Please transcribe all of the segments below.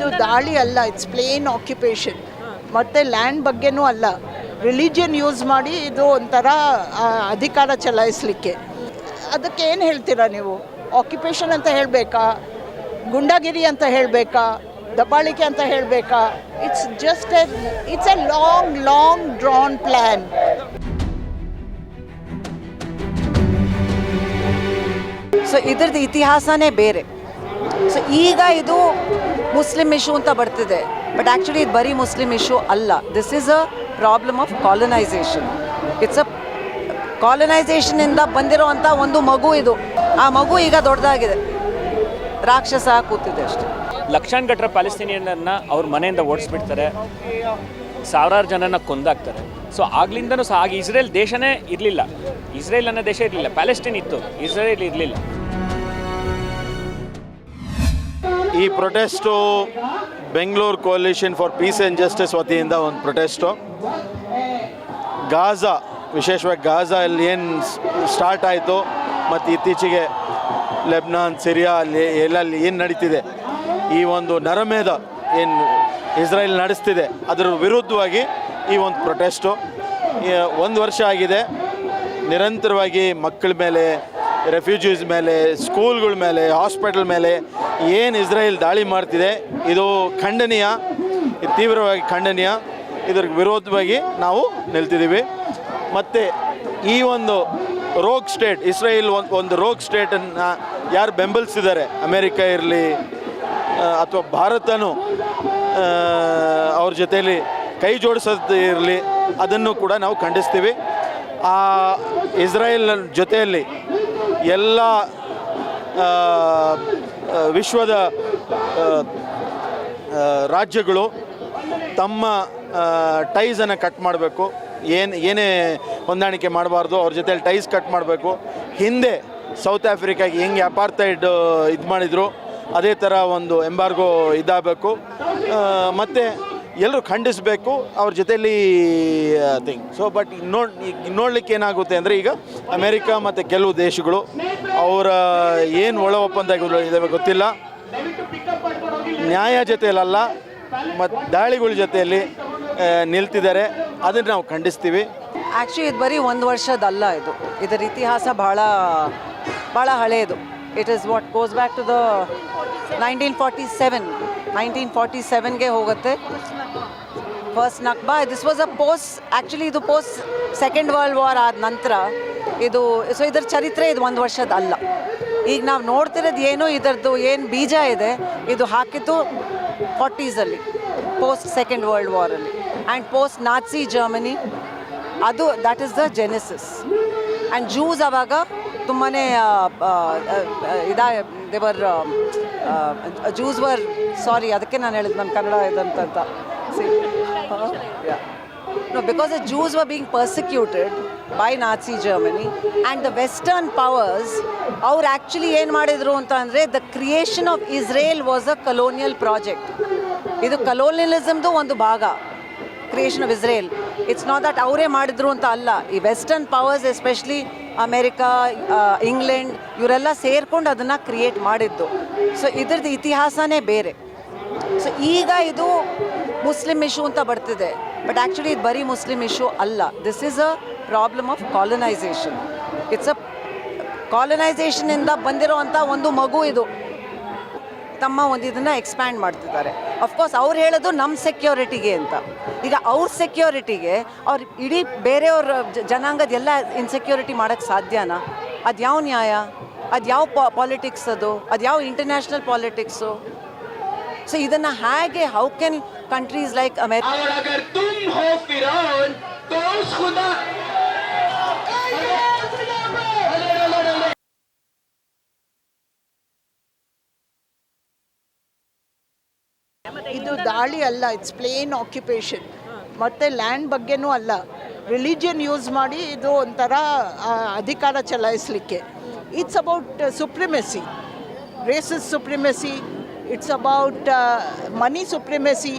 ಇದು ದಾಳಿ ಅಲ್ಲ, ಇಟ್ಸ್ ಪ್ಲೇನ್ ಆಕ್ಯುಪೇಷನ್. ಮತ್ತು ಲ್ಯಾಂಡ್ ಬಗ್ಗೆನೂ ಅಲ್ಲ, ರಿಲಿಜಿಯನ್ ಯೂಸ್ ಮಾಡಿ ಇದು ಒಂಥರ ಅಧಿಕಾರ ಚಲಾಯಿಸಲಿಕ್ಕೆ. ಅದಕ್ಕೆ ಏನು ಹೇಳ್ತೀರಾ ನೀವು? ಆಕ್ಯುಪೇಷನ್ ಅಂತ ಹೇಳಬೇಕಾ, ಗುಂಡಾಗಿರಿ ಅಂತ ಹೇಳಬೇಕಾ, ದಬ್ಬಾಳಿಕೆ ಅಂತ ಹೇಳಬೇಕಾ? It's a long drawn plan. So ಇದ್ರದ್ದು ಇತಿಹಾಸನೇ ಬೇರೆ. ಸೊ ಈಗ ಇದು ಮುಸ್ಲಿಮ್ ಇಶ್ಯೂ ಅಂತ ಬರ್ತಿದೆ, ಬಟ್ ಆ್ಯಕ್ಚುಲಿ ಇದು ಬರೀ ಮುಸ್ಲಿಮ್ ಇಶ್ಯೂ ಅಲ್ಲ. This is a problem of colonisation. It's a ಕಾಲನೈಸೇಷನಿಂದ ಬಂದಿರೋ ಅಂಥ ಒಂದು ಮಗು ಇದು. ಆ ಮಗು ಈಗ ದೊಡ್ಡದಾಗಿದೆ, ರಾಕ್ಷಸ ಕೂತಿದೆ ಅಷ್ಟೆ. ಲಕ್ಷಾನುಗಟ್ಟರೆ ಪ್ಯಾಲೆಸ್ತೀನಿಯನ್ನ ಅವ್ರ ಮನೆಯಿಂದ ಓಡಿಸ್ಬಿಡ್ತಾರೆ, ಸಾವಿರಾರು ಜನನ ಕೊಂದಾಕ್ತಾರೆ. ಸೊ ಆಗ್ಲಿಂದನೂ ಸಹ ಆಗ ಇಸ್ರೇಲ್ ದೇಶನೇ ಇರಲಿಲ್ಲ, ಇಸ್ರೇಲ್ ಅನ್ನೋ ದೇಶ ಇರಲಿಲ್ಲ, ಪ್ಯಾಲೆಸ್ಟೈನ್ ಇತ್ತು, ಇಸ್ರೇಲ್ ಇರಲಿಲ್ಲ. ಈ protest Bengaluru coalition for peace and justice ವತಿಯಿಂದ ಒಂದು ಪ್ರೊಟೆಸ್ಟು. ಗಾಜಾ, ವಿಶೇಷವಾಗಿ ಗಾಜಾ ಅಲ್ಲಿ ಏನು ಸ್ಟಾರ್ಟ್ ಆಯಿತು ಮತ್ತು ಇತ್ತೀಚೆಗೆ ಲೆಬ್ನಾನ್, ಸಿರಿಯಾ ಅಲ್ಲಿ ಎಲ್ಲಲ್ಲಿ ಏನು ನಡೀತಿದೆ, ಈ ಒಂದು ನರಮೇಧ ಏನು ಇಸ್ರೇಲ್ ನಡೆಸ್ತಿದೆ ಅದರ ವಿರುದ್ಧವಾಗಿ ಈ ಒಂದು ಪ್ರೊಟೆಸ್ಟು. 1 ವರ್ಷ ಆಗಿದೆ. ನಿರಂತರವಾಗಿ ಮಕ್ಕಳ ಮೇಲೆ, ರೆಫ್ಯೂಜೀಸ್ ಮೇಲೆ, ಸ್ಕೂಲ್ಗಳ ಮೇಲೆ, ಹಾಸ್ಪಿಟಲ್ ಮೇಲೆ ಏನು ಇಸ್ರೇಲ್ ದಾಳಿ ಮಾಡ್ತಿದೆ, ಇದು ಖಂಡನೀಯ, ಇದು ತೀವ್ರವಾಗಿ ಖಂಡನೀಯ. ಇದರ ವಿರೋಧವಾಗಿ ನಾವು ನಿಲ್ತಿದ್ದೀವಿ. ಮತ್ತು ಈ ಒಂದು ರೋಗ್ ಸ್ಟೇಟ್ ಇಸ್ರೇಲ್ ಒಂದು ರೋಗ್ ಸ್ಟೇಟನ್ನು ಯಾರು ಬೆಂಬಲಿಸಿದ್ದಾರೆ, ಅಮೇರಿಕ ಇರಲಿ ಅಥವಾ ಭಾರತನೂ ಅವ್ರ ಜೊತೆಯಲ್ಲಿ ಕೈ ಜೋಡಿಸೋದು ಇರಲಿ, ಅದನ್ನು ಕೂಡ ನಾವು ಖಂಡಿಸ್ತೀವಿ. ಆ ಇಸ್ರೇಲ್ ಜೊತೆಯಲ್ಲಿ ಎಲ್ಲ ವಿಶ್ವದ ರಾಜ್ಯಗಳು ತಮ್ಮ ಟೈಸನ್ನು ಕಟ್ ಮಾಡಬೇಕು, ಏನೇ ಹೊಂದಾಣಿಕೆ ಮಾಡಬಾರ್ದು, ಅವ್ರ ಜೊತೆಲಿ ಟೈಸ್ ಕಟ್ ಮಾಡಬೇಕು. ಹಿಂದೆ ಸೌತ್ ಆಫ್ರಿಕಾಗೆ ಹೆಂಗೆ ಅಪಾರ್ತೈಡ್ ಇದು ಮಾಡಿದರು, ಅದೇ ಥರ ಒಂದು ಎಂಬಾರ್ಗೋ ಇದಾಗಬೇಕು. ಮತ್ತು ಎಲ್ಲರೂ ಖಂಡಿಸಬೇಕು ಅವ್ರ ಜೊತೆಯಲ್ಲಿ ಥಿಂಗ್. ಸೊ ಬಟ್ ನೋಡಲಿಕ್ಕೆ ಏನಾಗುತ್ತೆ ಅಂದರೆ, ಈಗ ಅಮೇರಿಕಾ ಮತ್ತು ಕೆಲವು ದೇಶಗಳು ಅವರ ಏನು ಒಳ ಒಪ್ಪಂದ ಇದಾವೆ ಗೊತ್ತಿಲ್ಲ, ನ್ಯಾಯ ಜೊತೆಯಲ್ಲ ಮತ್ತು ದಾಳಿಗಳ ಜೊತೆಯಲ್ಲಿ ನಿಲ್ತಿದ್ದಾರೆ. ಅದನ್ನು ನಾವು ಖಂಡಿಸ್ತೀವಿ. ಆ್ಯಕ್ಚುಲಿ ಇದು ಬರೀ 1 ವರ್ಷದಲ್ಲ, ಇದರ ಇತಿಹಾಸ ಭಾಳ ಹಳೆಯದು. It is what goes back to the 1947ಗೆ ಹೋಗುತ್ತೆ. First Nakba, this was actually ಇದು ಪೋಸ್ಟ್ ಸೆಕೆಂಡ್ ವರ್ಲ್ಡ್ ವಾರ್ ಆದ ನಂತರ ಇದು. ಸೊ ಇದರ ಚರಿತ್ರೆ ಇದು 1 ವರ್ಷದಲ್ಲ. ಈಗ ನಾವು ನೋಡ್ತಿರೋದು ಏನು, ಇದರದ್ದು ಏನು ಬೀಜ ಇದೆ, ಇದು ಹಾಕಿದ್ದು 40s ಪೋಸ್ಟ್ ಸೆಕೆಂಡ್ ವರ್ಲ್ಡ್ ವಾರಲ್ಲಿ ಆ್ಯಂಡ್ ಪೋಸ್ಟ್ ನಾಟ್ಸಿ ಜರ್ಮನಿ. ಅದು that is the genesis. And Jews ಆವಾಗ ತುಂಬಾ ಜೂಸ್ ವರ್ ಸಾರಿ, ಅದಕ್ಕೆ ನಾನು ಹೇಳಿದ್ದು ನನ್ನ ಕನ್ನಡ ಇದಂತ. No, because the Jews were being persecuted by Nazi Germany and the Western powers, ಅವ್ರು ಆ್ಯಕ್ಚುಲಿ ಏನು ಮಾಡಿದರು ಅಂತ ಅಂದರೆ, the creation of Israel was a colonial project. ಇದು ಕಲೋನಿಯಲಿಸಮ್ದು ಒಂದು ಭಾಗ, creation of Israel. It's not that ಅವರೇ ಮಾಡಿದ್ರು ಅಂತ ಅಲ್ಲ. ಈ western powers, especially America, England, ಇವರೆಲ್ಲ ಸೇರ್ಕೊಂಡು ಅದನ್ನು ಕ್ರಿಯೇಟ್ ಮಾಡಿದ್ದು. ಸೊ ಇದ್ರದ್ದು ಇತಿಹಾಸನೇ ಬೇರೆ. ಸೊ ಈಗ ಇದು ಮುಸ್ಲಿಮ್ ಇಶ್ಯೂ ಅಂತ ಬರ್ತಿದೆ, ಬಟ್ ಆ್ಯಕ್ಚುಲಿ ಇದು ಬರೀ ಮುಸ್ಲಿಮ್ ಇಶ್ಯೂ ಅಲ್ಲ. This is a problem of colonisation. It's a ಕಾಲನೈಸೇಷನಿಂದ ಬಂದಿರೋ ಅಂಥ ಒಂದು ಮಗು ಇದು. ತಮ್ಮ ಒಂದು ಇದನ್ನು ಎಕ್ಸ್ಪ್ಯಾಂಡ್ ಮಾಡ್ತಿದ್ದಾರೆ. ಅಫ್ಕೋರ್ಸ್ ಅವ್ರು ಹೇಳೋದು ನಮ್ಮ ಸೆಕ್ಯೂರಿಟಿಗೆ ಅಂತ. ಈಗ ಅವ್ರ ಸೆಕ್ಯೂರಿಟಿಗೆ ಅವ್ರು ಇಡೀ ಬೇರೆಯವ್ರ ಜನಾಂಗದ ಎಲ್ಲ ಇನ್ಸೆಕ್ಯೂರಿಟಿ ಮಾಡೋಕ್ಕೆ ಸಾಧ್ಯನಾ? ಅದು ಯಾವ ನ್ಯಾಯ? ಅದು ಯಾವ ಪಾಲಿಟಿಕ್ಸ್? ಅದು ಯಾವ ಇಂಟರ್ನ್ಯಾಷನಲ್ ಪಾಲಿಟಿಕ್ಸು? ಸೊ ಇದನ್ನು ಹೇಗೆ, how can countries like America ಇದು ದಾಳಿ ಅಲ್ಲ, ಇಟ್ಸ್ ಪ್ಲೇನ್ ಆಕ್ಯುಪೇಷನ್. ಮತ್ತು ಲ್ಯಾಂಡ್ ಬಗ್ಗೆನೂ ಅಲ್ಲ, ರಿಲಿಜಿಯನ್ ಯೂಸ್ ಮಾಡಿ ಇದು ಒಂಥರ ಅಧಿಕಾರ ಚಲಾಯಿಸಲಿಕ್ಕೆ. It's about supremacy, races supremacy, it's about money supremacy.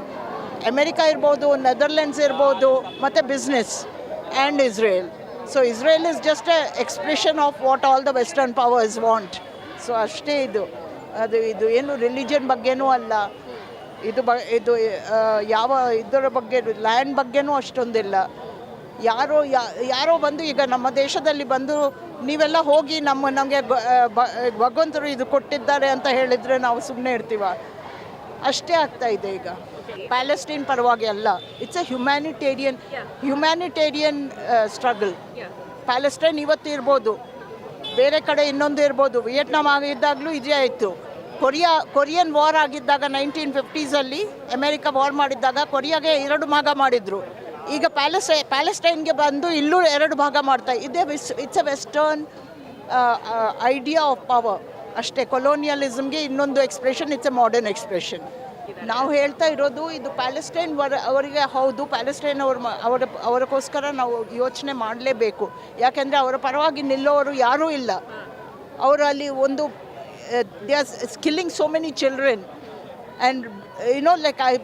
America ಇರ್ಬೋದು, ನೆದರ್ಲೆಂಡ್ಸ್ ಇರ್ಬೋದು, ಮತ್ತು business and Israel. So Israel is just a expression of what all the western powers want. So ಅಷ್ಟೇ ಇದು ಏನು ರಿಲಿಜನ್ ಬಗ್ಗೆನೂ ಅಲ್ಲ, ಇದು ಯಾವ ಇದರ ಬಗ್ಗೆ ಲ್ಯಾಂಡ್ ಬಗ್ಗೆನೂ ಅಷ್ಟೊಂದಿಲ್ಲ. ಯಾರೋ ಬಂದು ಈಗ ನಮ್ಮ ದೇಶದಲ್ಲಿ ಬಂದು ನೀವೆಲ್ಲ ಹೋಗಿ ನಮಗೆ ಭಗವಂತರು ಇದು ಕೊಟ್ಟಿದ್ದಾರೆ ಅಂತ ಹೇಳಿದರೆ ನಾವು ಸುಮ್ಮನೆ ಇರ್ತೀವ? ಅಷ್ಟೇ ಆಗ್ತಾ ಇದೆ ಈಗ. ಪ್ಯಾಲೆಸ್ಟೈನ್ ಪರವಾಗಿ ಅಲ್ಲ, it's A humanitarian struggle. Palestine ಇವತ್ತು ಇರ್ಬೋದು, ಬೇರೆ ಕಡೆ ಇನ್ನೊಂದು ಇರ್ಬೋದು. ವಿಯೆಟ್ನಾಂ ಆಗಿದ್ದಾಗಲೂ ಇದೇ ಆಯಿತು. ಕೊರಿಯನ್ ವಾರ್ ಆಗಿದ್ದಾಗ 1950s ಅಮೆರಿಕ ವಾರ್ ಮಾಡಿದ್ದಾಗ ಕೊರಿಯಾಗೆ 2 ಭಾಗ ಮಾಡಿದರು. ಈಗ ಪ್ಯಾಲೆಸ್ಟೈನ್ಗೆ ಬಂದು ಇಲ್ಲೂ 2 ಭಾಗ ಮಾಡ್ತಾ ಇದೇ. It's A western idea of power ಅಷ್ಟೇ. ಕೊಲೋನಿಯಲಿಸಮ್ಗೆ ಇನ್ನೊಂದು expression, it's A modern expression. ನಾವು ಹೇಳ್ತಾ ಇರೋದು ಇದು ಪ್ಯಾಲೆಸ್ಟೈನ್ ಅವರಿಗೆ ಹೌದು, ಪ್ಯಾಲೆಸ್ಟೈನ್ ಅವರಿಗೋಸ್ಕರ ನಾವು ಯೋಚನೆ ಮಾಡಲೇಬೇಕು. ಯಾಕೆಂದರೆ ಅವರ ಪರವಾಗಿ ನಿಲ್ಲೋರು ಯಾರೂ ಇಲ್ಲ. ಅವರು ಅಲ್ಲಿ ಒಂದು they are killing so many children, and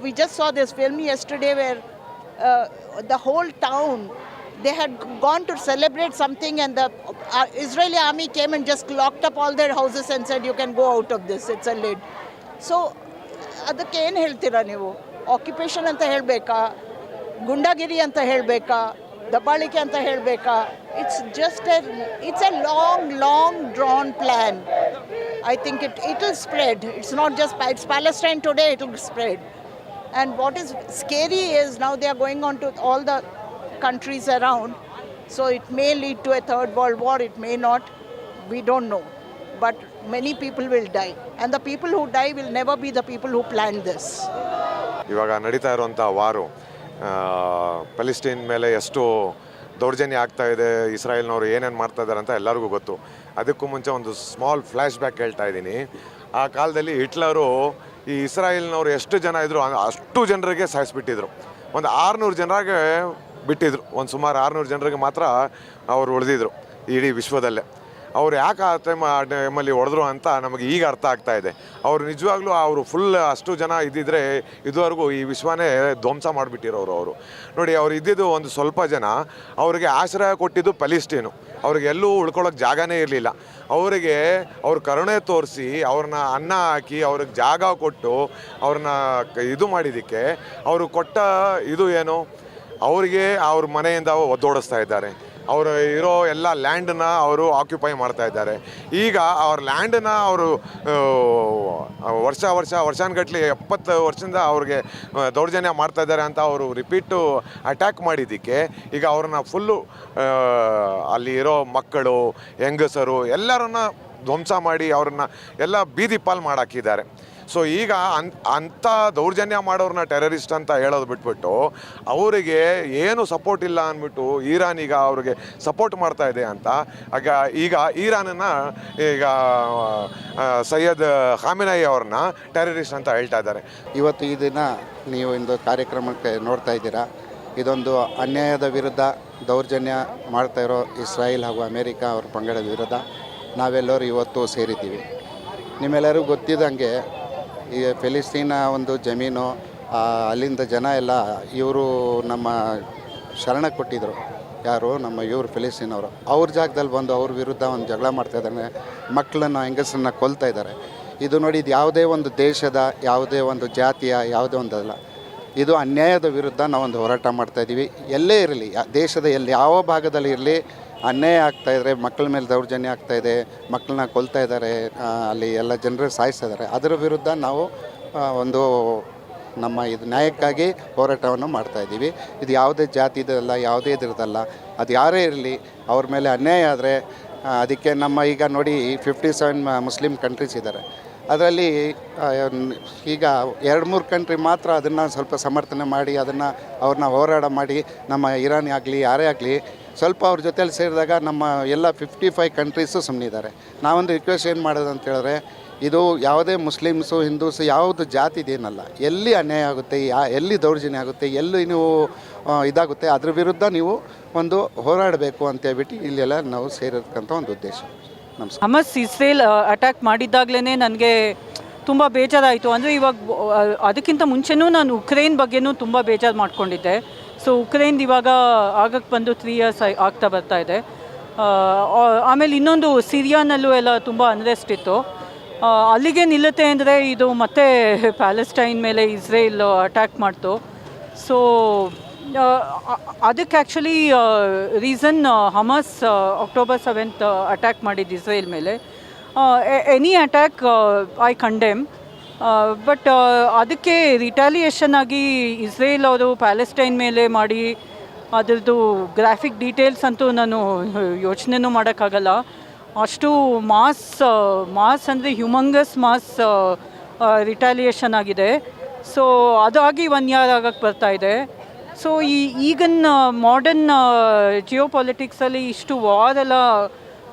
we just saw this film yesterday where the whole town, they had gone to celebrate something, and the Israeli army came and just locked up all their houses and said you can go out of this, it's a lid. So ಅದಕ್ಕೆ ಏನು ಹೇಳ್ತೀರಾ ನೀವು? Occupation ಅಂತ ಹೇಳಬೇಕಾ, ಗುಂಡಾಗಿರಿ ಅಂತ ಹೇಳಬೇಕಾ, ದಬ್ಬಾಳಿಕೆ ಅಂತ ಹೇಳಬೇಕಾ? it's a long drawn plan. I think it will spread. It's not just it's Palestine today, it will spread. And what is scary is now they are going on to all the countries around, so it may lead to a third world war, it may not, we don't know, but many people will die, and the people who die will never be the people who planned this. ಇವಾಗ ನಡೀತಾ ಇರುವಂಥ ವಾರು Palestine ಮೇಲೆ ಎಷ್ಟು ದೌರ್ಜನ್ಯ ಆಗ್ತಾ ಇದೆ, ಇಸ್ರಾಯೇಲ್ನವರು ಏನೇನು ಮಾಡ್ತಾ ಇದ್ದಾರೆ ಅಂತ ಎಲ್ಲರಿಗೂ ಗೊತ್ತು. ಅದಕ್ಕೂ ಮುಂಚೆ ಒಂದು ಸ್ಮಾಲ್ ಫ್ಲ್ಯಾಶ್ ಬ್ಯಾಕ್ ಹೇಳ್ತಾ ಇದ್ದೀನಿ. ಆ ಕಾಲದಲ್ಲಿ ಹಿಟ್ಲರು ಈ ಇಸ್ರಾಯೇಲ್ನವರು ಎಷ್ಟು ಜನ ಇದ್ದರು ಅಷ್ಟು ಜನರಿಗೆ ಸಾಯಿಸ್ಬಿಟ್ಟಿದ್ರು. ಒಂದು 600 ಜನರಿಗೆ ಬಿಟ್ಟಿದ್ರು. ಒಂದು ಸುಮಾರು 600 ಜನರಿಗೆ ಮಾತ್ರ ಅವರು ಉಳಿದಿದ್ರು ಇಡೀ ವಿಶ್ವದಲ್ಲೇ. ಅವ್ರು ಯಾಕೆ ಆ ಟೈಮಲ್ಲಿ ಹೊಡೆದ್ರು ಅಂತ ನಮಗೆ ಈಗ ಅರ್ಥ ಆಗ್ತಾ ಇದೆ. ಅವರು ನಿಜವಾಗ್ಲೂ ಅವರು ಫುಲ್ ಅಷ್ಟು ಜನ ಇದ್ದಿದ್ರೆ ಇದುವರೆಗೂ ಈ ವಿಶ್ವನೇ ಧ್ವಂಸ ಮಾಡಿಬಿಟ್ಟಿರೋರು ಅವರು. ನೋಡಿ, ಅವ್ರು ಇದ್ದಿದ್ದು ಒಂದು ಸ್ವಲ್ಪ ಜನ. ಅವರಿಗೆ ಆಶ್ರಯ ಕೊಟ್ಟಿದ್ದು ಪ್ಯಾಲೆಸ್ಟೈನು. ಅವ್ರಿಗೆ ಎಲ್ಲೂ ಉಳ್ಕೊಳ್ಳೋಕೆ ಜಾಗನೇ ಇರಲಿಲ್ಲ. ಅವರಿಗೆ ಅವ್ರ ಕರುಣೆ ತೋರಿಸಿ ಅವ್ರನ್ನ ಅನ್ನ ಹಾಕಿ ಅವ್ರಿಗೆ ಜಾಗ ಕೊಟ್ಟು ಅವ್ರನ್ನ ಇದು ಮಾಡಿದ್ದಕ್ಕೆ ಅವರು ಕೊಟ್ಟ ಇದು ಏನು, ಅವರಿಗೆ ಅವ್ರ ಮನೆಯಿಂದ ಒದ್ದೋಡಿಸ್ತಾ ಇದ್ದಾರೆ. ಅವರು ಇರೋ ಎಲ್ಲ ಲ್ಯಾಂಡನ್ನ ಅವರು ಆಕ್ಯುಪೈ ಮಾಡ್ತಾ ಇದ್ದಾರೆ. ಈಗ ಅವ್ರ ಲ್ಯಾಂಡನ್ನ ಅವರು ವರ್ಷಾನುಗಟ್ಲೆ 70 ವರ್ಷದಿಂದ ಅವ್ರಿಗೆ ದೌರ್ಜನ್ಯ ಮಾಡ್ತಾ ಇದ್ದಾರೆ ಅಂತ ಅವರು ರಿಪೀಟು ಅಟ್ಯಾಕ್ ಮಾಡಿದ್ದಕ್ಕೆ ಈಗ ಅವ್ರನ್ನ ಫುಲ್ಲು ಅಲ್ಲಿ ಇರೋ ಮಕ್ಕಳು, ಹೆಂಗಸರು ಎಲ್ಲರನ್ನ ಧ್ವಂಸ ಮಾಡಿ ಅವ್ರನ್ನ ಎಲ್ಲ ಬೀದಿ ಪಾಲ್ ಮಾಡಾಕಿದ್ದಾರೆ. ಸೊ ಈಗ ಅಂಥ ದೌರ್ಜನ್ಯ ಮಾಡೋರನ್ನ ಟೆರರಿಸ್ಟ್ ಅಂತ ಹೇಳೋದು ಬಿಟ್ಬಿಟ್ಟು ಅವರಿಗೆ ಏನು ಸಪೋರ್ಟ್ ಇಲ್ಲ ಅಂದ್ಬಿಟ್ಟು ಇರಾನ್ ಈಗ ಅವ್ರಿಗೆ ಸಪೋರ್ಟ್ ಮಾಡ್ತಾ ಇದೆ ಅಂತ ಈಗ ಇರಾನನ್ನು ಈಗ ಸೈಯದ್ ಖಾಮೆನೈ ಅವ್ರನ್ನ ಟೆರರಿಸ್ಟ್ ಅಂತ ಹೇಳ್ತಾ ಇದ್ದಾರೆ. ಇವತ್ತು ಈ ದಿನ ನೀವು ಒಂದು ಕಾರ್ಯಕ್ರಮಕ್ಕೆ ನೋಡ್ತಾ ಇದ್ದೀರಾ. ಇದೊಂದು ಅನ್ಯಾಯದ ವಿರುದ್ಧ ದೌರ್ಜನ್ಯ ಮಾಡ್ತಾ ಇರೋ ಇಸ್ರಾಯೇಲ್ ಹಾಗೂ ಅಮೇರಿಕ ಅವ್ರ ಪಂಗಡದ ವಿರುದ್ಧ ನಾವೆಲ್ಲರೂ ಇವತ್ತು ಸೇರಿದ್ದೀವಿ. ನಿಮ್ಮೆಲ್ಲರಿಗೂ ಗೊತ್ತಿದ್ದಂಗೆ ಈ ಫೆಲಿಸ್ತೀನ ಒಂದು ಜಮೀನು, ಅಲ್ಲಿಂದ ಜನ ಎಲ್ಲ ಇವರು ನಮ್ಮ ಶರಣಕ್ಕೆ ಕೊಟ್ಟಿದ್ದರು. ಯಾರು ಇವರು ಫೆಲಿಸ್ತೀನವರು ಅವ್ರ ಜಾಗದಲ್ಲಿ ಬಂದು ಅವ್ರ ವಿರುದ್ಧ ಒಂದು ಜಗಳ ಮಾಡ್ತಾ ಇದ್ದಾರೆ. ಮಕ್ಕಳನ್ನು, ಹೆಂಗಸರನ್ನ ಕೊಲ್ತಾ ಇದ್ದಾರೆ. ಇದು ನೋಡಿ, ಇದು ಯಾವುದೇ ಒಂದು ದೇಶದ, ಯಾವುದೇ ಒಂದು ಜಾತಿಯ, ಯಾವುದೇ ಒಂದಲ್ಲ. ಇದು ಅನ್ಯಾಯದ ವಿರುದ್ಧ ನಾವೊಂದು ಹೋರಾಟ ಮಾಡ್ತಾಯಿದ್ದೀವಿ. ಎಲ್ಲೇ ಇರಲಿ, ದೇಶದ ಯಾವ ಭಾಗದಲ್ಲಿ ಇರಲಿ, ಅನ್ಯಾಯ ಆಗ್ತಾಯಿದ್ರೆ, ಮಕ್ಕಳ ಮೇಲೆ ದೌರ್ಜನ್ಯ ಆಗ್ತಾಯಿದೆ, ಮಕ್ಕಳನ್ನ ಕೊಲ್ತಾ ಇದ್ದಾರೆ, ಅಲ್ಲಿ ಎಲ್ಲ ಜನರು ಸಾಯಿಸ್ತಾ ಇದ್ದಾರೆ. ಅದರ ವಿರುದ್ಧ ನಾವು ಒಂದು ನಮ್ಮ ಇದು ನ್ಯಾಯಕ್ಕಾಗಿ ಹೋರಾಟವನ್ನು ಮಾಡ್ತಾಯಿದ್ದೀವಿ. ಇದು ಯಾವುದೇ ಜಾತಿದಲ್ಲ, ಯಾವುದೇ ಇದ್ರದಲ್ಲ. ಅದು ಯಾರೇ ಇರಲಿ, ಅವ್ರ ಮೇಲೆ ಅನ್ಯಾಯ ಆದರೆ ಅದಕ್ಕೆ ನಮ್ಮ ಈಗ ನೋಡಿ 57 ಮುಸ್ಲಿಂ ಕಂಟ್ರೀಸ್ ಇದ್ದಾರೆ. ಅದರಲ್ಲಿ ಈಗ 2-3 ಕಂಟ್ರಿ ಮಾತ್ರ ಅದನ್ನು ಸ್ವಲ್ಪ ಸಮರ್ಥನೆ ಮಾಡಿ ಅವ್ರನ್ನ ಹೋರಾಟ ಮಾಡಿ, ನಮ್ಮ ಇರಾನ್ ಆಗಲಿ ಯಾರೇ ಆಗಲಿ ಸ್ವಲ್ಪ ಅವ್ರ ಜೊತೆಲಿ ಸೇರಿದಾಗ ನಮ್ಮ ಎಲ್ಲ 55 ಕಂಟ್ರೀಸು ಸುಮ್ಮನಿದ್ದಾರೆ. ನಾವೊಂದು ರಿಕ್ವೆಸ್ಟ್ ಏನು ಮಾಡೋದು ಅಂತ ಹೇಳಿದ್ರೆ, ಇದು ಯಾವುದೇ ಮುಸ್ಲಿಮ್ಸು, ಹಿಂದೂಸು, ಯಾವುದು ಜಾತಿದೇನಲ್ಲ. ಎಲ್ಲಿ ಅನ್ಯಾಯ ಆಗುತ್ತೆ, ಎಲ್ಲಿ ದೌರ್ಜನ್ಯ ಆಗುತ್ತೆ, ಎಲ್ಲಿ ನೀವು ಇದಾಗುತ್ತೆ, ಅದ್ರ ವಿರುದ್ಧ ನೀವು ಒಂದು ಹೋರಾಡಬೇಕು ಅಂತ ಹೇಳ್ಬಿಟ್ಟು ಇಲ್ಲೆಲ್ಲ ನಾವು ಸೇರಿರ್ತಕ್ಕಂಥ ಒಂದು ಉದ್ದೇಶ. ನಮಸ್ಕಾರ. ಹಮಸ್ ಇಸ್ರೇಲ್ ಅಟ್ಯಾಕ್ ಮಾಡಿದ್ದಾಗಲೇ ನನಗೆ ತುಂಬ ಬೇಜಾರಾಯಿತು. ಅಂದರೆ ಇವಾಗ ಅದಕ್ಕಿಂತ ಮುಂಚೆನೂ ನಾನು ಉಕ್ರೇನ್ ಬಗ್ಗೆನೂ ತುಂಬ ಬೇಜಾರು ಮಾಡ್ಕೊಂಡಿದ್ದೆ. ಸೊ ಉಕ್ರೇನ್ ಇವಾಗ ಆಗಕ್ಕೆ ಬಂದು 3 years ಆಗ್ತಾ ಬರ್ತಾ ಇದೆ. ಆಮೇಲೆ ಇನ್ನೊಂದು ಸಿರಿಯಾನಲ್ಲೂ ಎಲ್ಲ ತುಂಬ ಅನ್ರೆಸ್ಟ್ ಇತ್ತು. ಅಲ್ಲಿಗೆ ನಿಲ್ಲುತ್ತೆ ಅಂದರೆ ಇದು ಮತ್ತೆ ಪ್ಯಾಲೆಸ್ಟೈನ್ ಮೇಲೆ ಇಸ್ರೇಲ್ ಅಟ್ಯಾಕ್ ಮಾಡ್ತು. ಸೊ ಅದಕ್ಕೆ actually reason Hamas October 7th attack ಮಾಡಿದ್ದು ಇಸ್ರೇಲ್ ಮೇಲೆ. Any attack I condemn, but ಅದಕ್ಕೆ ರಿಟಾಲಿಯೇಷನ್ ಆಗಿ ಇಸ್ರೇಲ್ ಅವರು ಪ್ಯಾಲೆಸ್ಟೈನ್ ಮೇಲೆ ಮಾಡಿ ಅದರದ್ದು ಗ್ರಾಫಿಕ್ ಡೀಟೇಲ್ಸ್ ಅಂತೂ ನಾನು ಯೋಚನೆನೂ ಮಾಡೋಕ್ಕಾಗಲ್ಲ. ಅಷ್ಟು ಮಾಸ್ ಅಂದರೆ ಹ್ಯೂಮಂಗಸ್ ಮಾಸ್ ರಿಟಾಲಿಯೇಷನ್ ಆಗಿದೆ. ಸೊ ಅದಾಗಿ 1 year ಆಗಕ್ಕೆ ಬರ್ತಾಯಿದೆ. ಸೊ ಈಗಿನ ಮಾಡರ್ನ್ ಜಿಯೋ ಪಾಲಿಟಿಕ್ಸಲ್ಲಿ ಇಷ್ಟು ವಾರೆಲ್ಲ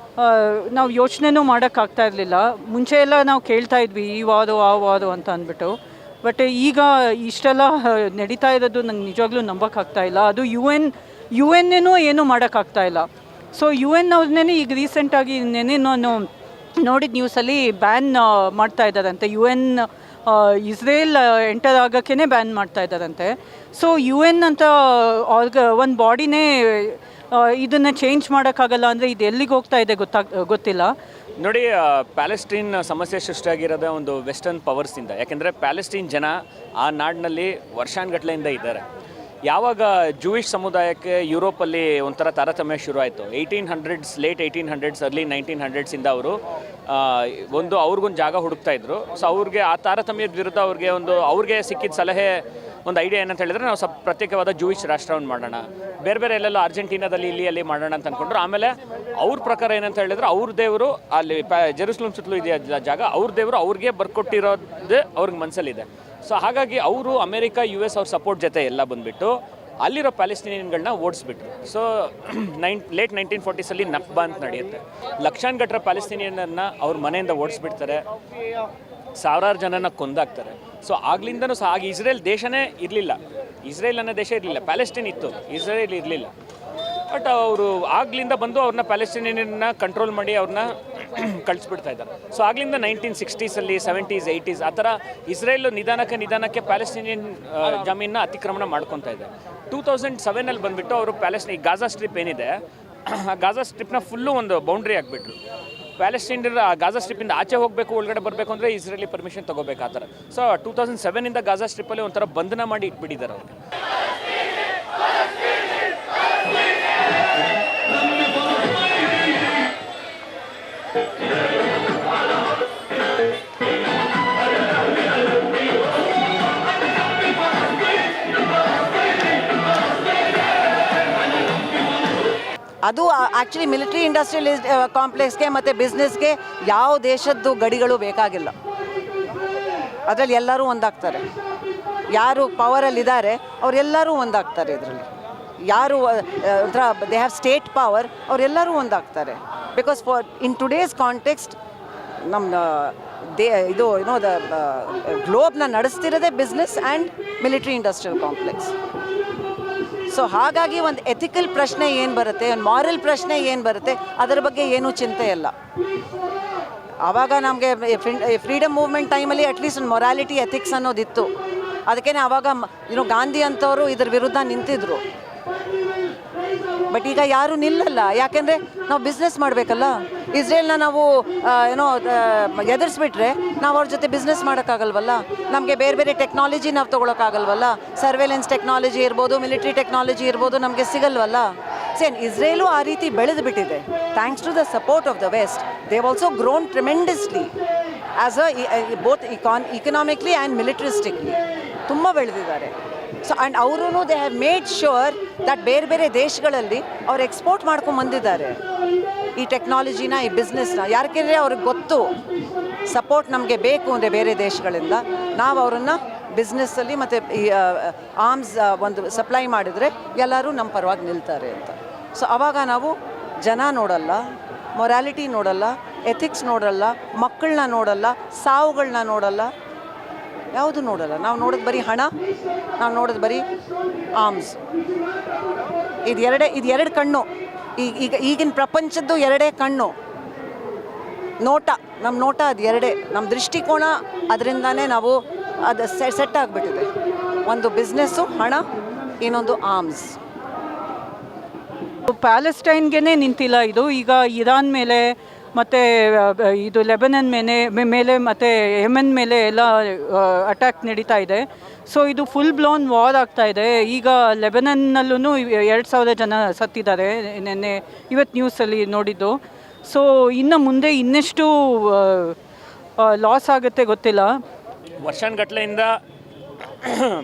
ನಾವು ಯೋಚನೆನೂ ಮಾಡೋಕ್ಕಾಗ್ತಾ ಇರಲಿಲ್ಲ. ಮುಂಚೆ ಎಲ್ಲ ನಾವು ಕೇಳ್ತಾ ಇದ್ವಿ ಈ ವಾರು ಆ ವಾರು ಅಂತ ಅಂದ್ಬಿಟ್ಟು. ಬಟ್ ಈಗ ಇಷ್ಟೆಲ್ಲ ನಡೀತಾ ಇರೋದು ನಂಗೆ ನಿಜವಾಗ್ಲೂ ನಂಬೋಕ್ಕಾಗ್ತಾಯಿಲ್ಲ. ಅದು ಯು ಎನ್ನೇನೂ ಏನೂ ಮಾಡೋಕ್ಕಾಗ್ತಾಯಿಲ್ಲ. ಸೊ ಯು ಎನ್ ಅವ್ರನ್ನೇ ಈಗ ರೀಸೆಂಟಾಗಿ ನೆನೆ ನಾನು ನೋಡಿದ ನ್ಯೂಸಲ್ಲಿ ಬ್ಯಾನ್ ಮಾಡ್ತಾ ಇದ್ದಾರಂತೆ. ಯು ಎನ್ ಇಸ್ರೇಲ್ ಎಂಟರ್ ಆಗೋಕ್ಕೇ ಬ್ಯಾನ್ ಮಾಡ್ತಾ ಇದ್ದಾರಂತೆ. ಸೊ ಯು ಎನ್ ಅಂತ ಒಂದು ಬಾಡಿನೇ ಇದನ್ನು ಚೇಂಜ್ ಮಾಡೋಕ್ಕಾಗಲ್ಲ ಅಂದರೆ ಇದು ಎಲ್ಲಿಗೆ ಹೋಗ್ತಾ ಇದೆ ಗೊತ್ತಿಲ್ಲ. ನೋಡಿ, ಪ್ಯಾಲೆಸ್ಟೀನ್ ಸಮಸ್ಯೆ ಸೃಷ್ಟಿಯಾಗಿರೋದೇ ಒಂದು ವೆಸ್ಟರ್ನ್ ಪವರ್ಸಿಂದ. ಯಾಕೆಂದರೆ ಪ್ಯಾಲೆಸ್ಟೀನ್ ಜನ ಆ ನಾಡಿನಲ್ಲಿ ವರ್ಷಾನುಗಟ್ಲೆಯಿಂದ ಇದ್ದಾರೆ. ಯಾವಾಗ ಜೂಯಿಷ್ ಸಮುದಾಯಕ್ಕೆ ಯುರೋಪಲ್ಲಿ ಒಂಥರ ತಾರತಮ್ಯ ಶುರು ಆಯಿತು, 1800s, late 1800s, early 1900s ಅವರು ಅವ್ರಿಗೊಂದು ಜಾಗ ಹುಡುಕ್ತಾಯಿದ್ರು. ಸೊ ಅವ್ರಿಗೆ ಆ ತಾರತಮ್ಯದ ವಿರುದ್ಧ ಅವ್ರಿಗೆ ಸಿಕ್ಕಿದ ಸಲಹೆ ಒಂದು ಐಡಿಯಾ ಏನಂತ ಹೇಳಿದ್ರೆ, ನಾವು ಪ್ರತ್ಯೇಕವಾದ ಜೂಯಿಷ್ ರಾಷ್ಟ್ರವನ್ನು ಮಾಡೋಣ, ಬೇರೆ ಎಲ್ಲೆಲ್ಲ ಅರ್ಜೆಂಟೀನಾದಲ್ಲಿ ಅಲ್ಲಿ ಮಾಡೋಣ ಅಂತ ಅಂದ್ಕೊಂಡ್ರು. ಆಮೇಲೆ ಅವ್ರ ಪ್ರಕಾರ ಏನಂತ ಹೇಳಿದ್ರೆ, ಅವ್ರ ದೇವರು ಅಲ್ಲಿ ಜೆರುಸಲೇಮ್ ಸುತ್ತಲೂ ಇದೆಯಾ ಜಾಗ, ಅವ್ರ ದೇವರು ಅವ್ರಿಗೆ ಬರ್ಕೊಟ್ಟಿರೋದೇ ಅವ್ರಿಗೆ ಮನಸ್ಸಲ್ಲಿದೆ. ಸೊ ಹಾಗಾಗಿ ಅವರು ಅಮೇರಿಕಾ US ಅವ್ರ ಸಪೋರ್ಟ್ ಜೊತೆ ಎಲ್ಲ ಬಂದುಬಿಟ್ಟು ಅಲ್ಲಿರೋ ಪ್ಯಾಲೆಸ್ಟೀನಿಯನ್ಗಳನ್ನ ಓಡಿಸ್ಬಿಟ್ರು. ಸೊ ಲೇಟ್ 1940s ನಕ್ಬಾ ಅಂತ ನಡೆಯುತ್ತೆ. ಲಕ್ಷಾನುಗಟ್ಟರೆ ಪ್ಯಾಲೆಸ್ಟೀನಿಯನ್ನ ಅವ್ರ ಮನೆಯಿಂದ ಓಡಿಸ್ಬಿಡ್ತಾರೆ, ಸಾವಿರಾರು ಜನನ ಕೊಂದಾಕ್ತಾರೆ. ಸೊ ಆಗ್ಲಿಂದನೂ ಸಹ ಆಗ ಇಸ್ರೇಲ್ ದೇಶನೇ ಇರಲಿಲ್ಲ, ಇಸ್ರೇಲ್ ಅನ್ನೋ ದೇಶ ಇರಲಿಲ್ಲ, ಪ್ಯಾಲೆಸ್ಟೀನ್ ಇತ್ತು, ಇಸ್ರೇಲ್ ಇರಲಿಲ್ಲ. ಬಟ್ ಅವರು ಆಗ್ಲಿಂದ ಬಂದು ಅವ್ರನ್ನ ಪ್ಯಾಲೆಸ್ಟೀನಿಯನ್ನ ಕಂಟ್ರೋಲ್ ಮಾಡಿ ಅವ್ರನ್ನ ಕಳಿಸ್ಬಿಡ್ತಾ ಇದ್ದಾರೆ. ಸೊ ಆಗ್ಲಿಂದ 1960s, 70s, 80s ಆ ಥರ ಇಸ್ರೇಲ್ ನಿಧಾನಕ್ಕೆ ಪ್ಯಾಲೆಸ್ಟೀನಿಯನ್ ಜಮೀನನ್ನ ಅತಿಕ್ರಮಣ ಮಾಡ್ಕೊತಾ ಇದೆ. 2007 ಬಂದುಬಿಟ್ಟು ಅವರು ಈ ಗಾಜಾ ಸ್ಟ್ರಿಪ್ ಏನಿದೆ, ಆ ಗಾಜಾ ಸ್ಟ್ರಿಪ್ನ ಫುಲ್ಲು ಒಂದು ಬೌಂಡ್ರಿ ಆಗಿಬಿಟ್ರು. ಪ್ಯಾಲೆಸ್ಟೀನ್ ಗಾಜಾ ಸ್ಟ್ರಿಪ್ಪಿಂದ ಆಚೆ ಹೋಗಬೇಕು, ಒಳಗಡೆ ಬರಬೇಕು ಅಂದರೆ ಇಸ್ರೇಲಿ ಪರ್ಮಿಷನ್ ತೊಗೋಬೇಕು ಆ ಥರ. ಸೊ 2007 ಗಾಜಾ ಸ್ಟ್ರಿಪ್ಪಲ್ಲಿ ಒಂಥರ ಬಂಧನ ಮಾಡಿ ಇಟ್ಬಿಟ್ಟಿದ್ದಾರೆ ಅವ್ರಿಗೆ. ಅದು ಆ್ಯಕ್ಚುಲಿ ಮಿಲಿಟ್ರಿ ಇಂಡಸ್ಟ್ರಿಯಲ್ ಕಾಂಪ್ಲೆಕ್ಸ್ಗೆ ಮತ್ತು ಬಿಸ್ನೆಸ್ಗೆ ಯಾವ ದೇಶದ್ದು ಗಡಿಗಳು ಬೇಕಾಗಿಲ್ಲ. ಅದರಲ್ಲಿ ಎಲ್ಲರೂ ಒಂದಾಗ್ತಾರೆ. ಯಾರು ಪವರಲ್ಲಿದ್ದಾರೆ ಅವರೆಲ್ಲರೂ ಒಂದಾಗ್ತಾರೆ. ಇದರಲ್ಲಿ ಯಾರು ಒಂಥರ ದೇ ಹ್ಯಾವ್ ಸ್ಟೇಟ್ ಪವರ್, ಅವರೆಲ್ಲರೂ ಒಂದಾಗ್ತಾರೆ. ಬಿಕಾಸ್ ಇನ್ ಟುಡೇಸ್ ಕಾಂಟೆಕ್ಸ್ಟ್ ನಮ್ಮ ಇದು ದ ಗ್ಲೋಬ್ನ ನಡೆಸ್ತಿರೋದೇ business and military industrial complex. So ಹಾಗಾಗಿ ಒಂದು ಎಥಿಕಲ್ ಪ್ರಶ್ನೆ ಏನು ಬರುತ್ತೆ, ಒಂದು ಮಾರಲ್ ಪ್ರಶ್ನೆ ಏನು ಬರುತ್ತೆ, ಅದರ ಬಗ್ಗೆ ಏನೂ ಚಿಂತೆ ಇಲ್ಲ. ಆವಾಗ ನಮಗೆ ಫ್ರೀಡಮ್ ಮೂವ್ಮೆಂಟ್ ಟೈಮಲ್ಲಿ ಅಟ್ಲೀಸ್ಟ್ ಒಂದು ಮೊರಾಲಿಟಿ ಎಥಿಕ್ಸ್ ಅನ್ನೋದಿತ್ತು. ಅದಕ್ಕೇ ಆವಾಗ ಗಾಂಧಿ ಅಂಥವರು ಇದ್ರ ವಿರುದ್ಧ ನಿಂತಿದ್ರು. ಬಟ್ ಈಗ ಯಾರೂ ನಿಲ್ಲಲ್ಲ. ಯಾಕೆಂದರೆ ನಾವು ಬಿಸ್ನೆಸ್ ಮಾಡಬೇಕಲ್ಲ. ಇಸ್ರೇಲ್ನ ನಾವು ಎದುರಿಸ್ಬಿಟ್ರೆ ನಾವು ಅವ್ರ ಜೊತೆ ಬಿಸ್ನೆಸ್ ಮಾಡೋಕ್ಕಾಗಲ್ವಲ್ಲ. ನಮಗೆ ಬೇರೆ ಟೆಕ್ನಾಲಜಿ ನಾವು ತೊಗೊಳಕ್ಕಾಗಲ್ವಲ್ಲ. ಸರ್ವೇಲೆನ್ಸ್ ಟೆಕ್ನಾಲಜಿ ಇರ್ಬೋದು, ಮಿಲಿಟ್ರಿ ಟೆಕ್ನಾಲಜಿ ಇರ್ಬೋದು, ನಮಗೆ ಸಿಗಲ್ವಲ್ಲ. ಇಸ್ರೇಲು ಆ ರೀತಿ ಬೆಳೆದು ಬಿಟ್ಟಿದೆ. Thanks to the support of the west, they have also grown tremendously as both economically and militaristically ತುಂಬ ಬೆಳೆದಿದ್ದಾರೆ. ಸೊ ಆ್ಯಂಡ್ ಅವರು they have made sure that ಬೇರೆ ದೇಶಗಳಲ್ಲಿ ಅವ್ರು ಎಕ್ಸ್ಪೋರ್ಟ್ ಮಾಡ್ಕೊಂಡು ಬಂದಿದ್ದಾರೆ ಈ ಟೆಕ್ನಾಲಜಿನ, ಈ ಬಿಸ್ನೆಸ್ನ. ಯಾಕೆಂದರೆ ಅವ್ರಿಗೆ ಗೊತ್ತು ಸಪೋರ್ಟ್ ನಮಗೆ ಬೇಕು ಅಂದರೆ ಬೇರೆ ದೇಶಗಳಿಂದ ನಾವು ಅವರನ್ನು ಬಿಸ್ನೆಸ್ಸಲ್ಲಿ ಮತ್ತು ಈ ಆರ್ಮ್ಸ್ ಒಂದು ಸಪ್ಲೈ ಮಾಡಿದರೆ ಎಲ್ಲರೂ ನಮ್ಮ ಪರವಾಗಿ ನಿಲ್ತಾರೆ ಅಂತ. ಸೊ ಆವಾಗ ನಾವು ಜನ ನೋಡಲ್ಲ, ಮೊರಾಲಿಟಿ ನೋಡಲ್ಲ, ಎಥಿಕ್ಸ್ ನೋಡಲ್ಲ, ಮಕ್ಕಳನ್ನ ನೋಡಲ್ಲ, ಸಾವುಗಳನ್ನ ನೋಡಲ್ಲ, ಯಾವುದು ನೋಡಲ್ಲ. ನಾವು ನೋಡೋದು ಬರೀ ಹಣ, ನಾವು ನೋಡೋದು ಬರೀ ಆರ್ಮ್ಸ್. ಇದು ಎರಡು ಕಣ್ಣು. ಈಗಿನ ಪ್ರಪಂಚದ್ದು ಎರಡೇ ಕಣ್ಣು. ನೋಟ, ನಮ್ಮ ನೋಟ ಅದು ಎರಡೇ. ನಮ್ಮ ದೃಷ್ಟಿಕೋನ ಅದರಿಂದನೇ ನಾವು ಅದು ಸೆಟ್ ಆಗಿಬಿಟ್ಟಿದೆ. ಒಂದು ಬಿಸ್ನೆಸ್ಸು, ಹಣ, ಇನ್ನೊಂದು ಆರ್ಮ್ಸ್. ಪ್ಯಾಲೆಸ್ಟೈನ್ಗೆ ನಿಂತಿಲ್ಲ ಇದು. ಈಗ ಇರಾನ್ ಮೇಲೆ ಮತ್ತು ಇದು ಲೆಬನನ್ ಮೇಲೆ ಮತ್ತು ಯೆಮೆನ್ ಮೇಲೆ ಎಲ್ಲ ಅಟ್ಯಾಕ್ ನಡೀತಾ ಇದೆ. ಸೊ ಇದು ಫುಲ್ ಬ್ಲೋನ್ ವಾರ್ ಆಗ್ತಾ ಇದೆ. ಈಗ ಲೆಬನನ್ನಲ್ಲೂ 2,000 ಜನ ಸತ್ತಿದ್ದಾರೆ ನೆನ್ನೆ ಇವತ್ತು ನ್ಯೂಸಲ್ಲಿ ನೋಡಿದ್ದು. ಸೊ ಇನ್ನು ಮುಂದೆ ಇನ್ನೆಷ್ಟು ಲಾಸ್ ಆಗುತ್ತೆ ಗೊತ್ತಿಲ್ಲ. ವರ್ಷಾನುಗಟ್ಲೆಯಿಂದ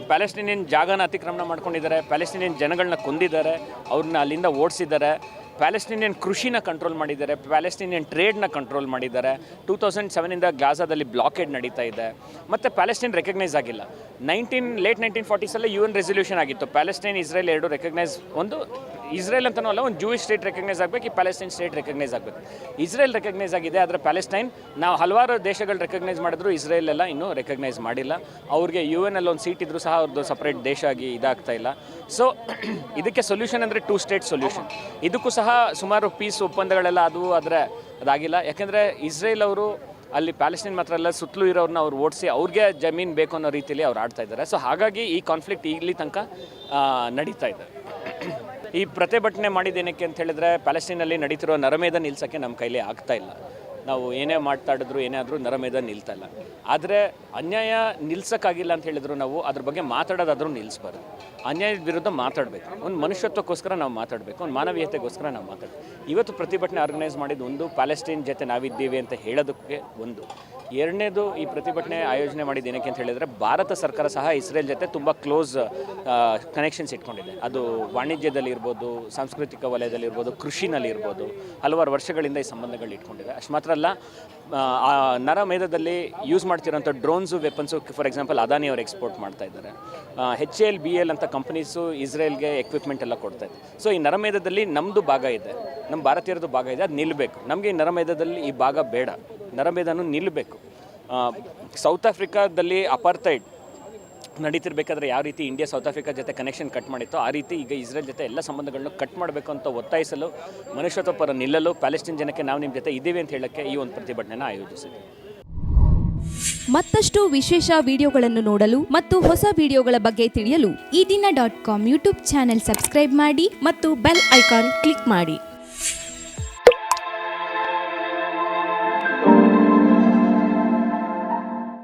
ಪ್ಯಾಲೆಸ್ಟೀನಿಯನ್ ಜಾಗನ ಅತಿಕ್ರಮಣ ಮಾಡ್ಕೊಂಡಿದ್ದಾರೆ, ಪ್ಯಾಲೆಸ್ಟೀನಿಯನ್ ಜನಗಳನ್ನ ಕೊಂದಿದ್ದಾರೆ, ಅವ್ರನ್ನ ಅಲ್ಲಿಂದ ಓಡಿಸಿದ್ದಾರೆ, ಪ್ಯಾಲೆಸ್ಟೀನಿಯನ್ ಕೃಷಿನ ಕಂಟ್ರೋಲ್ ಮಾಡಿದ್ದಾರೆ, ಪ್ಯಾಲೆಸ್ಟೀನಿಯನ್ ಟ್ರೇಡ್ನ ಕಂಟ್ರೋಲ್ ಮಾಡಿದ್ದಾರೆ. 2007ಇಂದ ಗಾಜಾದಲ್ಲಿ ಬ್ಲಾಕೇಡ್ ನಡೀತಾ ಇದೆ. ಮತ್ತು ಪ್ಯಾಲೆಸ್ಟೈನ್ ರೆಕಗ್ನೈಸ್ ಆಗಿಲ್ಲ. ಲೇಟ್ 1940ಸಲ್ಲೇ UN ರೆಸಲ್ಯೂಷನ್ ಆಗಿತ್ತು, ಪ್ಯಾಲೆಸ್ಟೈನ್ ಇಸ್ರೇಲ್ ಎರಡು ರೆಕಗ್ನೈಸ್, ಒಂದು ಇಸ್ರೇಲ್ ಅಂತನೂ ಅಲ್ಲ, ಒಂದು ಜೂಯಿಷ್ ಸ್ಟೇಟ್ ರೆಕಗ್ನೈಸ್ ಆಗಬೇಕು, ಈ ಪ್ಯಾಲೆಸ್ಟೈನ್ ಸ್ಟೇಟ್ ರೆಕಗ್ನೈಸ್ ಆಗಬೇಕು. ಇಸ್ರೇಲ್ ರೆಕಗ್ನೈಸ್ ಆಗಿದೆ, ಆದರೆ ಪ್ಯಾಲೆಸ್ಟೈನ್ ನಾವು ಹಲವಾರು ದೇಶಗಳು ರೆಕಗ್ನೈಸ್ ಮಾಡಿದ್ರು, ಇಸ್ರೇಲ್ ಎಲ್ಲ ಇನ್ನೂ ರೆಕಗ್ನೈಸ್ ಮಾಡಿಲ್ಲ. ಅವ್ರಿಗೆ UN ಅಲ್ಲಿ ಒಂದು ಸೀಟ್ ಇದ್ದರೂ ಸಹ ಅವ್ರದ್ದು ಸಪ್ರೇಟ್ ದೇಶ ಆಗಿ ಇದಾಗ್ತಾ ಇಲ್ಲ. ಸೊ ಇದಕ್ಕೆ ಸೊಲ್ಯೂಷನ್ ಅಂದರೆ 2 ಸ್ಟೇಟ್ ಸೊಲ್ಯೂಷನ್. ಇದಕ್ಕೂ ಸಹ ಸುಮಾರು ಪೀಸ್ ಒಪ್ಪಂದಗಳೆಲ್ಲ ಆದರೆ ಅದಾಗಿಲ್ಲ. ಯಾಕೆಂದರೆ ಇಸ್ರೇಲ್ ಅವರು ಅಲ್ಲಿ ಪ್ಯಾಲೆಸ್ಟೈನ್ ಮಾತ್ರ ಅಲ್ಲ, ಸುತ್ತಲೂ ಇರೋರನ್ನ ಅವ್ರು ಓಡಿಸಿ ಅವ್ರಿಗೆ ಜಮೀನು ಬೇಕು ಅನ್ನೋ ರೀತಿಯಲ್ಲಿ ಅವ್ರು ಆಡ್ತಾ ಇದ್ದಾರೆ. ಸೊ ಹಾಗಾಗಿ ಈ ಕಾನ್ಫ್ಲಿಕ್ಟ್ ಇಲ್ಲಿ ತನಕ ನಡೀತಾ ಇದೆ. ಈ ಪ್ರತಿಭಟನೆ ಮಾಡಿದ್ದೇನಕ್ಕೆ ಅಂತ ಹೇಳಿದ್ರೆ, ಪ್ಯಾಲೆಸ್ಟೈನಲ್ಲಿ ನಡೀತಿರೋ ನರಮೇಧ ನಿಲ್ಸೋಕ್ಕೆ ನಮ್ಮ ಕೈಲಿ ಆಗ್ತಾ ಇಲ್ಲ. ನಾವು ಏನೇ ಮಾತಾಡಿದ್ರು ಏನೇ ಆದರೂ ನರಮೇಧ ನಿಲ್ತಾ ಇಲ್ಲ. ಆದರೆ ಅನ್ಯಾಯ ನಿಲ್ಸೋಕ್ಕಾಗಿಲ್ಲ ಅಂತ ಹೇಳಿದ್ರು ನಾವು ಅದ್ರ ಬಗ್ಗೆ ಮಾತಾಡೋದಾದರೂ ನಿಲ್ಲಿಸ್ಬಾರ್ದು. ಅನ್ಯಾಯದ ವಿರುದ್ಧ ಮಾತಾಡಬೇಕು. ಒಂದು ಮನುಷ್ಯತ್ವಕ್ಕೋಸ್ಕರ ನಾವು ಮಾತಾಡಬೇಕು, ಒಂದು ಮಾನವೀಯತೆಗೋಸ್ಕರ ನಾವು ಮಾತಾಡಬೇಕು. ಇವತ್ತು ಪ್ರತಿಭಟನೆ ಆರ್ಗನೈಸ್ ಮಾಡಿದ್ದು ಒಂದು, ಪ್ಯಾಲೆಸ್ಟೈನ್ ಜೊತೆ ನಾವಿದ್ದೀವಿ ಅಂತ ಹೇಳೋದಕ್ಕೆ ಒಂದು. ಎರಡನೇದು, ಈ ಪ್ರತಿಭಟನೆ ಆಯೋಜನೆ ಮಾಡಿದ್ದು ಏನಕ್ಕೆ ಅಂತ ಹೇಳಿದರೆ, ಭಾರತ ಸರ್ಕಾರ ಸಹ ಇಸ್ರೇಲ್ ಜೊತೆ ತುಂಬ ಕ್ಲೋಸ್ ಕನೆಕ್ಷನ್ಸ್ ಇಟ್ಕೊಂಡಿದೆ. ಅದು ವಾಣಿಜ್ಯದಲ್ಲಿ ಇರ್ಬೋದು, ಸಾಂಸ್ಕೃತಿಕ ವಲಯದಲ್ಲಿರ್ಬೋದು, ಕೃಷಿನಲ್ಲಿರ್ಬೋದು, ಹಲವಾರು ವರ್ಷಗಳಿಂದ ಈ ಸಂಬಂಧಗಳು ಇಟ್ಕೊಂಡಿದೆ. ಅಷ್ಟು ಮಾತ್ರ ಅಲ್ಲ, ನರಮೇಧದಲ್ಲಿ ಯೂಸ್ ಮಾಡ್ತಿರೋಂಥ drones, weapons, for example Adani ಅವರು ಎಕ್ಸ್ಪೋರ್ಟ್ ಮಾಡ್ತಾ ಇದ್ದಾರೆ. HAL BL ಅಂತ ಕಂಪನೀಸು ಇಸ್ರೇಲ್ಗೆ ಎಕ್ವಿಪ್ಮೆಂಟ್ ಎಲ್ಲ ಕೊಡ್ತಾ ಇದೆ. ಸೊ ಈ ನರಮೇಧದಲ್ಲಿ ನಮ್ಮದು ಭಾಗ ಇದೆ, ನಮ್ಮ ಭಾರತೀಯರದ್ದು ಭಾಗ ಇದೆ, ಅದು ನಿಲ್ಲಬೇಕು. ನಮಗೆ ಈ ನರಮೇಧದಲ್ಲಿ ಈ ಭಾಗ ಬೇಡ, ನರಮೇಧನೂ ನಿಲ್ಲಬೇಕು. ಸೌತ್ ಆಫ್ರಿಕಾದಲ್ಲಿ ಅಪಾರ್ತೈಡ್ ನಡೀತಿರ್ಬೇಕಾದ್ರೆ ಯಾವ ರೀತಿ ಇಂಡಿಯಾ ಸೌತ್ ಆಫ್ರಿಕಾ ಜೊತೆ ಕನೆಕ್ಷನ್ ಕಟ್ ಮಾಡಿತ್ತೋ, ಆ ರೀತಿ ಈಗ ಇಸ್ರೇಲ್ ಜೊತೆ ಎಲ್ಲ ಸಂಬಂಧಗಳನ್ನು ಕಟ್ ಮಾಡಬೇಕು ಅಂತ ಒತ್ತಾಯಿಸಲು, ಮನುಷ್ಯತ್ವ ಪರ ನಿಲ್ಲಲು, ಪ್ಯಾಲೆಸ್ಟೈನ್ ಜನಕ್ಕೆ ನಾವು ನಿಮ್ಮ ಜೊತೆ ಇದ್ದೀವಿ ಅಂತ ಹೇಳೋಕ್ಕೆ ಈ ಒಂದು ಪ್ರತಿಭಟನೆಯನ್ನು ಆಯೋಜಿಸಿದೆ. ಮತ್ತಷ್ಟು ವಿಶೇಷ ವಿಡಿಯೋಗಳನ್ನು ನೋಡಲು ಮತ್ತು ಹೊಸ ವಿಡಿಯೋಗಳ ಬಗ್ಗೆ ತಿಳಿಯಲು ಈ ದಿನ .com ಯೂಟ್ಯೂಬ್ ಚಾನೆಲ್ ಸಬ್ಸ್ಕ್ರೈಬ್ ಮಾಡಿ ಮತ್ತು ಬೆಲ್ ಐಕಾನ್ ಕ್ಲಿಕ್ ಮಾಡಿ.